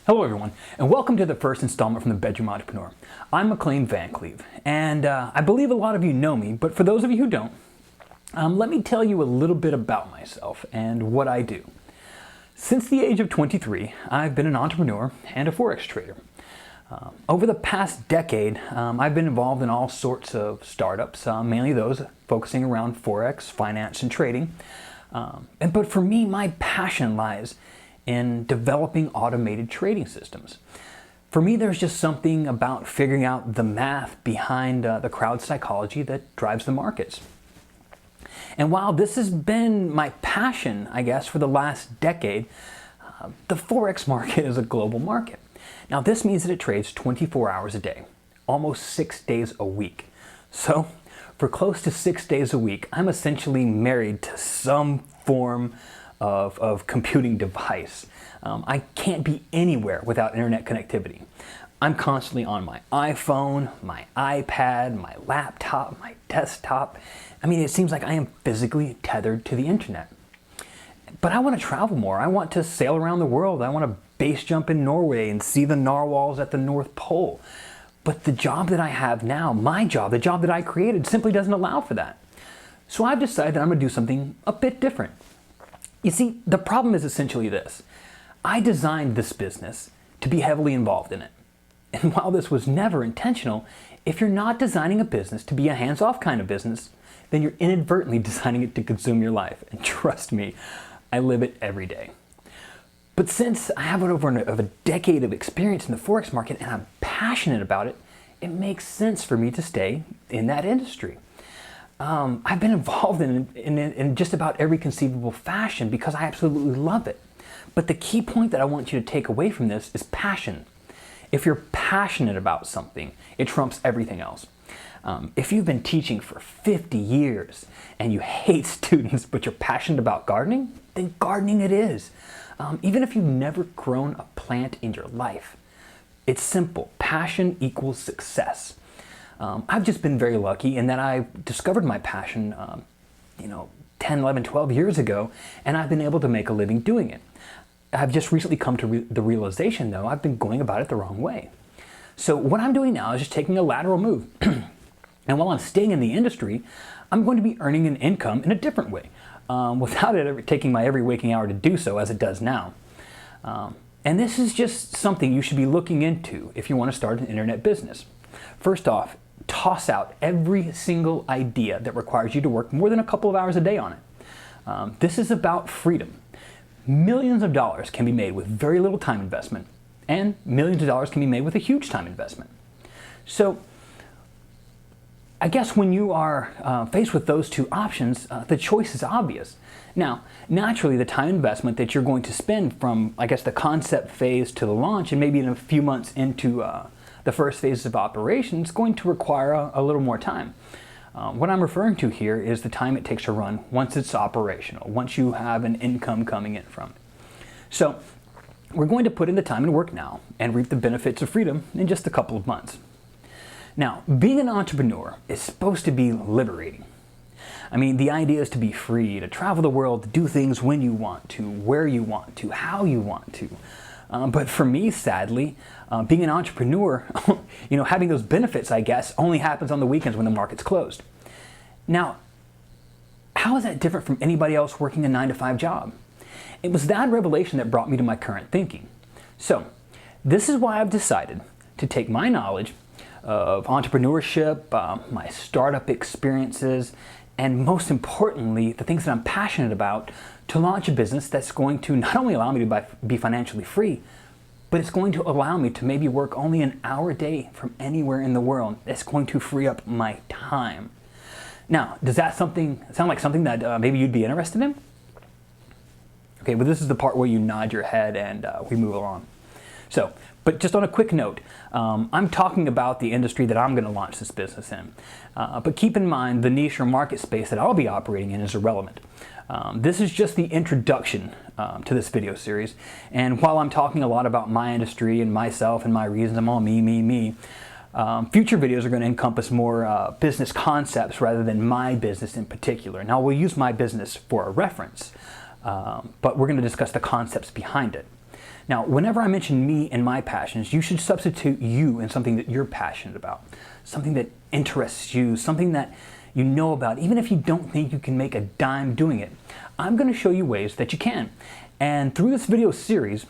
Hello everyone, and welcome to the first installment from The Bedroom Entrepreneur. I'm McLean Van Cleve, and I believe a lot of you know me, but for those of you who don't, let me tell you a little bit about myself and what I do. Since the age of 23, I've been an entrepreneur and a Forex trader. Over the past decade, I've been involved in all sorts of startups, mainly those focusing around Forex, finance, and trading. But for me, my passion lies in developing automated trading systems. For me, there's just something about figuring out the math behind the crowd psychology that drives the markets. And while this has been my passion, I guess, for the last decade, the Forex market is a global market. Now, this means that it trades 24 hours a day, almost 6 days a week. So, for close to 6 days a week, I'm essentially married to some form of computing device. I can't be anywhere without internet connectivity. I'm constantly on my iPhone, my iPad, my laptop, my desktop. I mean, it seems like I am physically tethered to the internet. But I want to travel more. I want to sail around the world. I want to base jump in Norway and see the narwhals at the North Pole. But the job that I have now, my job, the job that I created, simply doesn't allow for that. So I've decided that I'm going to do something a bit different. You see, the problem is essentially this. I designed this business to be heavily involved in it. And while this was never intentional, if you're not designing a business to be a hands-off kind of business, then you're inadvertently designing it to consume your life. And trust me, I live it every day. But since I have over a decade of experience in the Forex market and I'm passionate about it, it makes sense for me to stay in that industry. I've been involved in just about every conceivable fashion because I absolutely love it. But the key point that I want you to take away from this is passion. If you're passionate about something, it trumps everything else. If you've been teaching for 50 years and you hate students but you're passionate about gardening, then gardening it is. Even if you've never grown a plant in your life, it's simple. Passion equals success. I've just been very lucky in that I discovered my passion, 10, 11, 12 years ago, and I've been able to make a living doing it. I've just recently come to the realization, though, I've been going about it the wrong way. So what I'm doing now is just taking a lateral move. And while I'm staying in the industry, I'm going to be earning an income in a different way, without it taking my every waking hour to do so as it does now. And this is just something you should be looking into if you want to start an internet business. First off, toss out every single idea that requires you to work more than a couple of hours a day on it. This is about freedom. Millions of dollars can be made with very little time investment, and millions of dollars can be made with a huge time investment. So, I guess when you are faced with those two options, the choice is obvious. Now, naturally, the time investment that you're going to spend from, I guess, the concept phase to the launch, and maybe in a few months into the first phases of operation, is going to require a little more time. What I'm referring to here is the time it takes to run once it's operational, once you have an income coming in from it. So, we're going to put in the time and work now and reap the benefits of freedom in just a couple of months. Now, being an entrepreneur is supposed to be liberating. I mean, the idea is to be free, to travel the world, to do things when you want to, where you want to, how you want to. But for me, sadly, being an entrepreneur, having those benefits, I guess, only happens on the weekends when the market's closed. Now, how is that different from anybody else working a 9-to-5 job? It was that revelation that brought me to my current thinking. So, this is why I've decided to take my knowledge of entrepreneurship, my startup experiences, and most importantly, the things that I'm passionate about, to launch a business that's going to not only allow me to be financially free, but it's going to allow me to maybe work only an hour a day from anywhere in the world. It's going to free up my time. Now, does that sound like something that maybe you'd be interested in? Okay, well, this is the part where you nod your head and we move along. So, but just on a quick note, I'm talking about the industry that I'm going to launch this business in. But keep in mind, the niche or market space that I'll be operating in is irrelevant. This is just the introduction to this video series. And while I'm talking a lot about my industry and myself and my reasons, I'm all me, future videos are going to encompass more business concepts rather than my business in particular. Now, we'll use my business for a reference, but we're going to discuss the concepts behind it. Now, whenever I mention me and my passions, you should substitute you in something that you're passionate about, something that interests you, something that you know about, even if you don't think you can make a dime doing it. I'm going to show you ways that you can. And through this video series,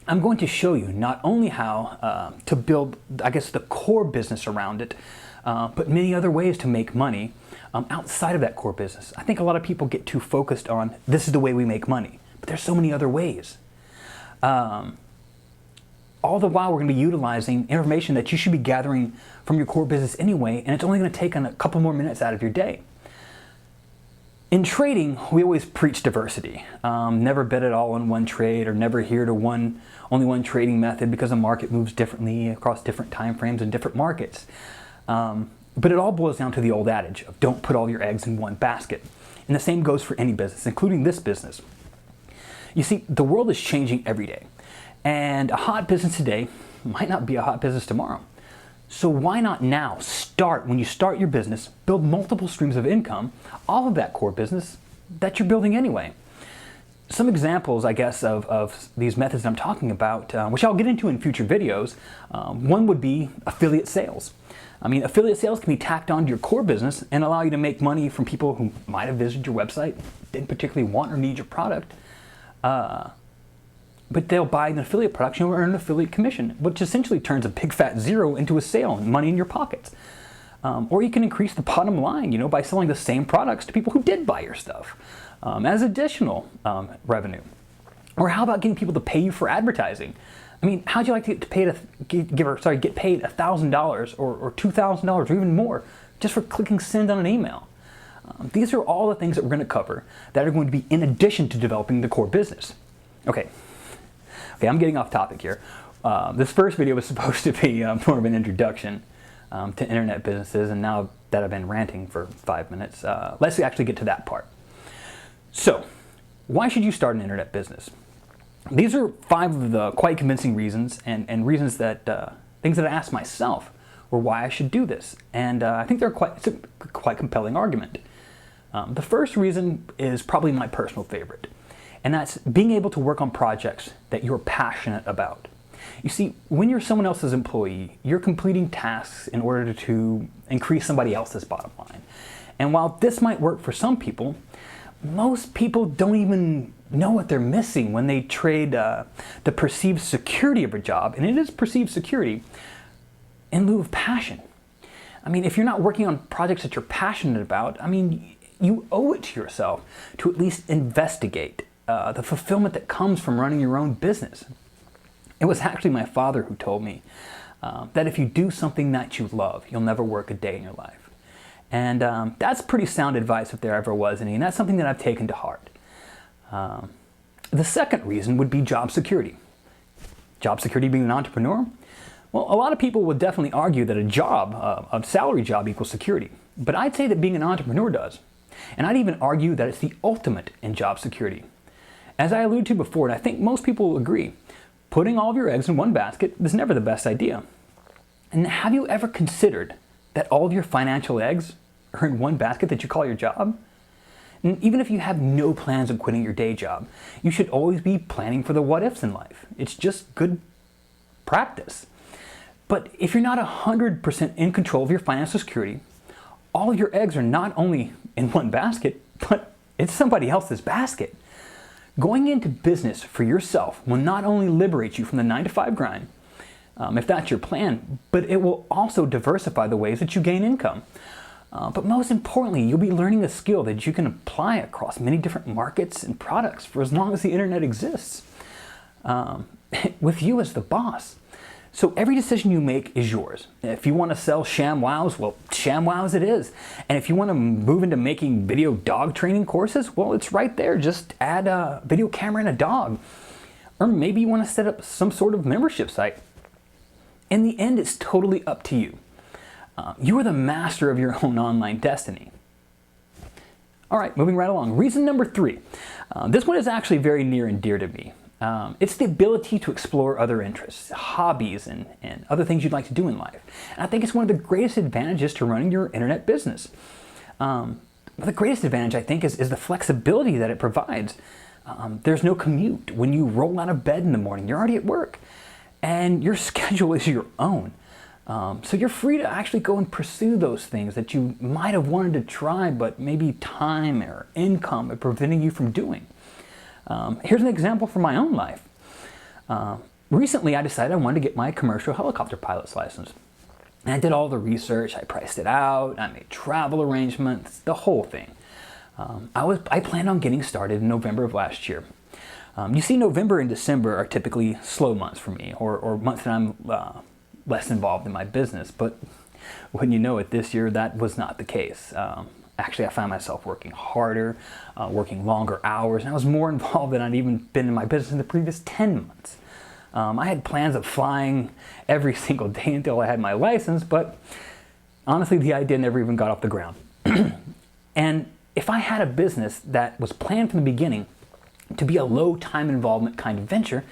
I'm going to show you not only how to build, I guess, the core business around it, but many other ways to make money outside of that core business. I think a lot of people get too focused on this is the way we make money, but there's so many other ways. All the while, we're going to be utilizing information that you should be gathering from your core business anyway, and it's only going to take a couple more minutes out of your day. In trading, we always preach diversity. Never bet it all on one trade, or never adhere to only one trading method, because the market moves differently across different time frames and different markets. But it all boils down to the old adage of don't put all your eggs in one basket. And the same goes for any business, including this business. You see, the world is changing every day. And a hot business today might not be a hot business tomorrow. So why not now start, when you start your business, build multiple streams of income off of that core business that you're building anyway. Some examples, I guess, of these methods I'm talking about, which I'll get into in future videos, one would be affiliate sales. I mean, affiliate sales can be tacked onto your core business and allow you to make money from people who might have visited your website, didn't particularly want or need your product, but they'll buy an affiliate product and earn an affiliate commission, which essentially turns a big fat zero into a sale and money in your pockets. Or you can increase the bottom line, by selling the same products to people who did buy your stuff as additional revenue. Or how about getting people to pay you for advertising? I mean, how'd you like to get paid $1,000 or $2,000 or even more just for clicking send on an email? These are all the things that we're going to cover that are going to be in addition to developing the core business. Okay, I'm getting off topic here. This first video was supposed to be more of an introduction to internet businesses, and now that I've been ranting for 5 minutes, let's actually get to that part. So, why should you start an internet business? These are 5 of the quite convincing reasons, and reasons that, things that I asked myself were why I should do this. And I think it's a quite compelling argument. The first reason is probably my personal favorite. And that's being able to work on projects that you're passionate about. You see, when you're someone else's employee, you're completing tasks in order to increase somebody else's bottom line. And while this might work for some people, most people don't even know what they're missing when they trade the perceived security of a job, and it is perceived security, in lieu of passion. I mean, if you're not working on projects that you're passionate about, I mean, you owe it to yourself to at least investigate the fulfillment that comes from running your own business. It was actually my father who told me that if you do something that you love, you'll never work a day in your life. And that's pretty sound advice if there ever was any, and that's something that I've taken to heart. The second reason would be job security. Job security being an entrepreneur? Well, a lot of people would definitely argue that a salary job equals security. But I'd say that being an entrepreneur does. And I'd even argue that it's the ultimate in job security. As I alluded to before, and I think most people will agree, putting all of your eggs in one basket is never the best idea. And have you ever considered that all of your financial eggs are in one basket that you call your job? And even if you have no plans of quitting your day job, you should always be planning for the what-ifs in life. It's just good practice. But if you're not 100% in control of your financial security, all of your eggs are not only in one basket, but it's somebody else's basket. Going into business for yourself will not only liberate you from the 9-to-5 grind, if that's your plan, but it will also diversify the ways that you gain income. But most importantly, you'll be learning a skill that you can apply across many different markets and products for as long as the internet exists, with you as the boss. So every decision you make is yours. If you want to sell ShamWows, well, ShamWows it is. And if you want to move into making video dog training courses, well, it's right there. Just add a video camera and a dog. Or maybe you want to set up some sort of membership site. In the end, it's totally up to you. You are the master of your own online destiny. All right, moving right along. Reason number 3. This one is actually very near and dear to me. It's the ability to explore other interests, hobbies, and other things you'd like to do in life. And I think it's one of the greatest advantages to running your internet business. The greatest advantage, I think, is the flexibility that it provides. There's no commute. When you roll out of bed in the morning, you're already at work, and your schedule is your own. So you're free to actually go and pursue those things that you might have wanted to try, but maybe time or income are preventing you from doing. Here's an example from my own life. Recently, I decided I wanted to get my commercial helicopter pilot's license. And I did all the research, I priced it out, I made travel arrangements, the whole thing. I planned on getting started in November of last year. You see, November and December are typically slow months for me, or months that I'm less involved in my business. But when you know it, this year that was not the case. Actually, I found myself working harder, working longer hours, and I was more involved than I'd even been in my business in the previous 10 months. I had plans of flying every single day until I had my license, but honestly, the idea never even got off the ground. And if I had a business that was planned from the beginning to be a low time involvement kind of venture,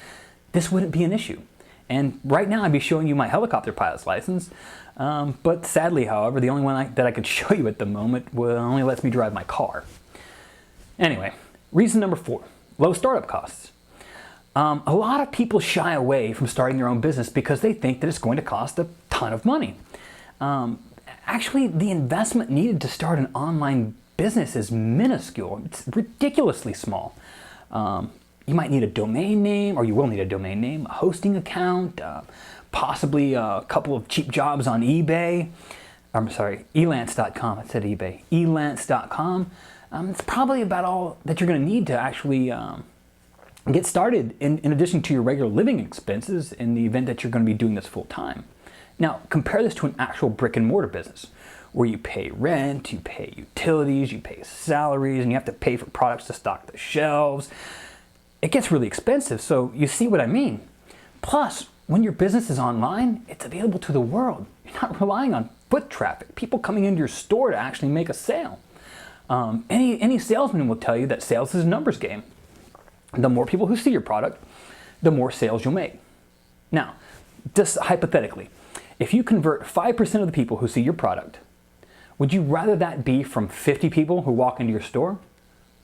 this wouldn't be an issue. And right now I'd be showing you my helicopter pilot's license, but sadly, however, the only one that I could show you at the moment only lets me drive my car. Anyway, reason number 4, low startup costs. A lot of people shy away from starting their own business because they think that it's going to cost a ton of money. Actually, the investment needed to start an online business is minuscule. It's ridiculously small. You might need a domain name, or you will need a domain name, a hosting account, possibly a couple of cheap jobs on eBay. I'm sorry, Elance.com. I said eBay. Elance.com. It's probably about all that you're going to need to actually get started in addition to your regular living expenses in the event that you're going to be doing this full time. Now, compare this to an actual brick and mortar business where you pay rent, you pay utilities, you pay salaries, and you have to pay for products to stock the shelves. It gets really expensive, so you see what I mean. Plus, when your business is online, it's available to the world. You're not relying on foot traffic, people coming into your store to actually make a sale. Any salesman will tell you that sales is a numbers game. The more people who see your product, the more sales you'll make. Now, just hypothetically, if you convert 5% of the people who see your product, would you rather that be from 50 people who walk into your store?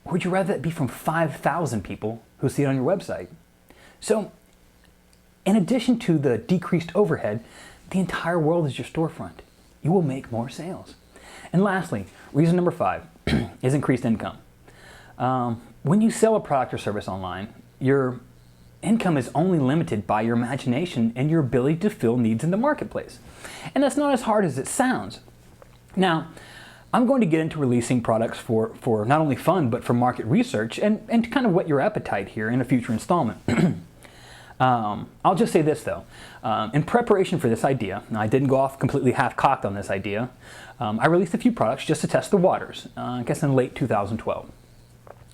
Or would you rather that be from 5,000 people who see it on your website? So, in addition to the decreased overhead, the entire world is your storefront. You will make more sales. And lastly, reason number 5 is increased income. When you sell a product or service online, your income is only limited by your imagination and your ability to fill needs in the marketplace. And that's not as hard as it sounds. Now, I'm going to get into releasing products for not only fun, but for market research and to kind of whet your appetite here in a future installment. I'll just say this though, in preparation for this idea, and I didn't go off completely half-cocked on this idea, I released a few products just to test the waters, I guess in late 2012.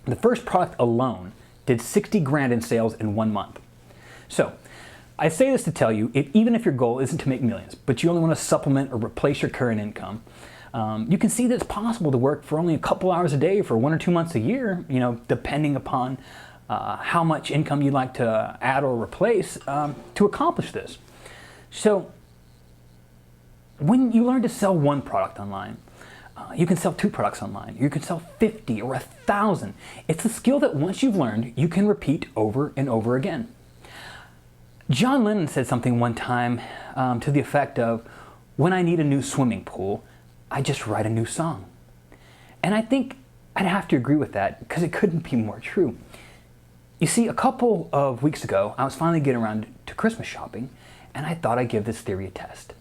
The first product alone did 60 grand in sales in 1 month. So, I say this to tell you, even if your goal isn't to make millions, but you only want to supplement or replace your current income, you can see that it's possible to work for only a couple hours a day for 1 or 2 months a year, depending upon how much income you'd like to add or replace to accomplish this. So, when you learn to sell one product online, you can sell 2 products online. You can sell 50 or 1,000. It's a skill that once you've learned, you can repeat over and over again. John Lennon said something one time to the effect of, when I need a new swimming pool, I just write a new song. And I think I'd have to agree with that because it couldn't be more true. You see, a couple of weeks ago, I was finally getting around to Christmas shopping, and I thought I'd give this theory a test.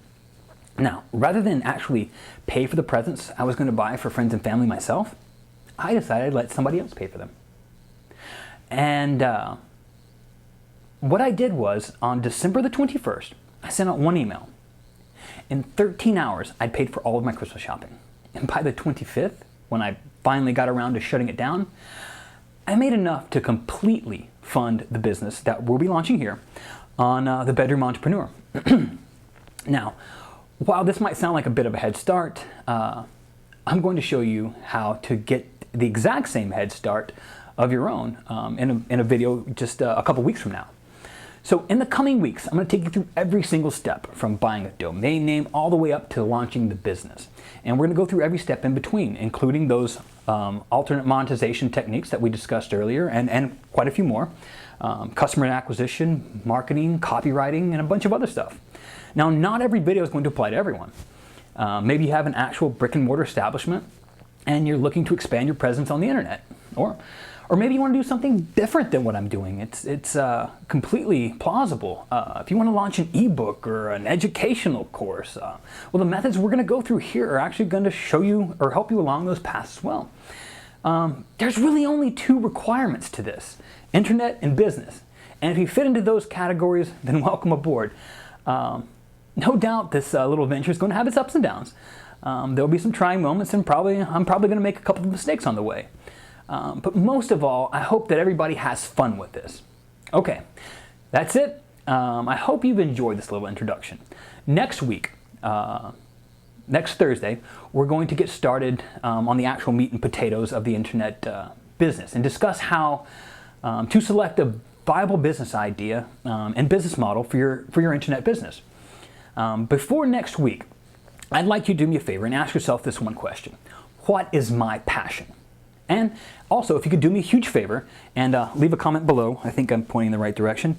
Now, rather than actually pay for the presents I was going to buy for friends and family myself, I decided I'd let somebody else pay for them. And what I did was, on December the 21st, I sent out one email. In 13 hours, I'd paid for all of my Christmas shopping. And by the 25th, when I finally got around to shutting it down, I made enough to completely fund the business that we'll be launching here on The Bedroom Entrepreneur. Now, while this might sound like a bit of a head start, I'm going to show you how to get the exact same head start of your own in a video just a couple weeks from now. So in the coming weeks, I'm going to take you through every single step from buying a domain name all the way up to launching the business. And we're going to go through every step in between, including those alternate monetization techniques that we discussed earlier and quite a few more. Customer acquisition, marketing, copywriting, and a bunch of other stuff. Now, not every video is going to apply to everyone. Maybe you have an actual brick and mortar establishment and you're looking to expand your presence on the internet. Or maybe you want to do something different than what I'm doing. It's completely plausible. If you want to launch an ebook or an educational course, well, the methods we're going to go through here are actually going to show you or help you along those paths as well. There's really only two requirements to this: internet and business. And if you fit into those categories, then welcome aboard. No doubt this little venture is going to have its ups and downs. There'll be some trying moments, and I'm probably going to make a couple of mistakes on the way. But most of all, I hope that everybody has fun with this. Okay, that's it. I hope you've enjoyed this little introduction. Next week, next Thursday, we're going to get started on the actual meat and potatoes of the internet business and discuss how to select a viable business idea and business model for your internet business. Before next week, I'd like you to do me a favor and ask yourself this one question: what is my passion? And also, if you could do me a huge favor and leave a comment below, I think I'm pointing in the right direction,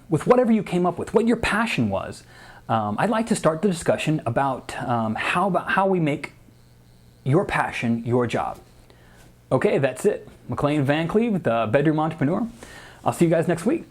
with whatever you came up with, what your passion was. I'd like to start the discussion about how we make your passion your job. Okay, that's it. McLean Van Cleve, the Bedroom Entrepreneur. I'll see you guys next week.